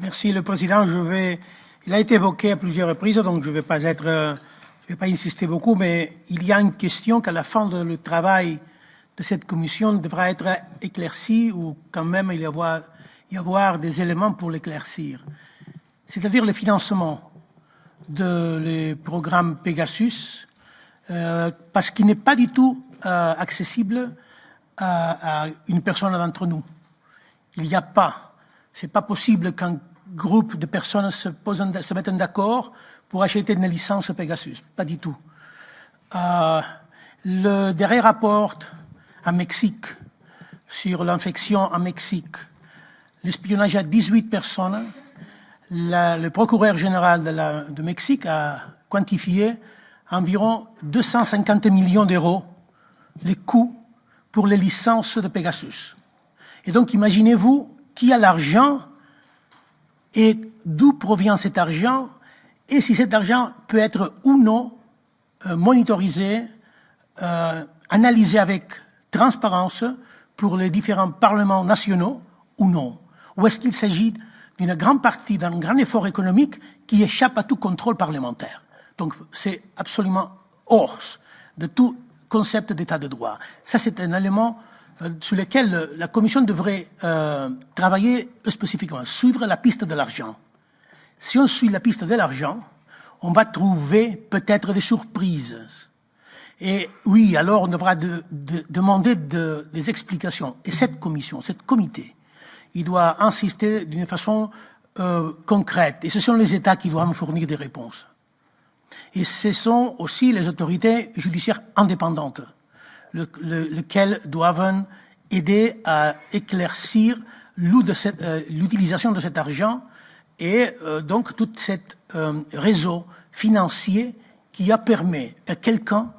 Merci, le Président. Il a été évoqué à plusieurs reprises, donc je ne vais pas insister beaucoup, mais il y a une question qu'à la fin du travail de cette commission devra être éclaircie ou quand même il y avoir des éléments pour l'éclaircir. C'est-à-dire le financement du programme Pegasus, parce qu'il n'est pas du tout accessible à une personne d'entre nous. Il n'y a pas. C'est pas possible qu'un groupe de personnes se mettent d'accord pour acheter une licence Pegasus. Pas du tout. Le dernier rapport à Mexique sur l'infection en Mexique, l'espionnage à 18 personnes, le procureur général de Mexique a quantifié environ 250 millions d'euros les coûts pour les licences de Pegasus. Et donc, imaginez-vous qui a l'argent et d'où provient cet argent et si cet argent peut être ou non monitorisé, analysé avec transparence pour les différents parlements nationaux ou non. Ou est-ce qu'il s'agit d'une grande partie d'un grand effort économique qui échappe à tout contrôle parlementaire? Donc, c'est absolument hors de tout concept d'état de droit. Ça, c'est un élément sur lequel la Commission devrait travailler spécifiquement, suivre la piste de l'argent. Si on suit la piste de l'argent, on va trouver peut-être des surprises. Et oui, alors on devra demander des explications. Et cette commission, ce comité, il doit insister d'une façon concrète. Et ce sont les États qui doivent nous fournir des réponses. Et ce sont aussi les autorités judiciaires indépendantes, lesquelles doivent aider à éclaircir l'utilisation de cet argent et donc tout cet réseau financier qui a permis à quelqu'un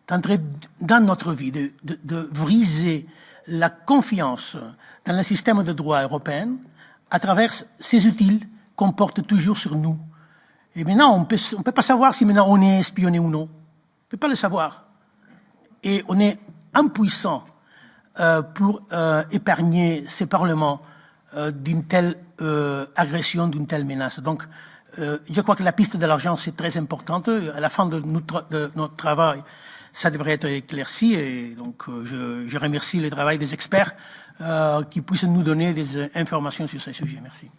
d'entrer dans notre vie, de briser la confiance dans le système de droit européen à travers ces outils qu'on porte toujours sur nous. Et maintenant, on ne peut pas savoir si maintenant on est espionné ou non. On ne peut pas le savoir. Et on est impuissant pour épargner ces parlements d'une telle agression, d'une telle menace. Donc, je crois que la piste de l'argent, c'est très importante. À la fin de notre travail, ça devrait être éclairci. Et donc, je remercie le travail des experts qui puissent nous donner des informations sur ce sujet. Merci.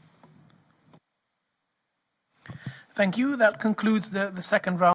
Thank you. That concludes the second round.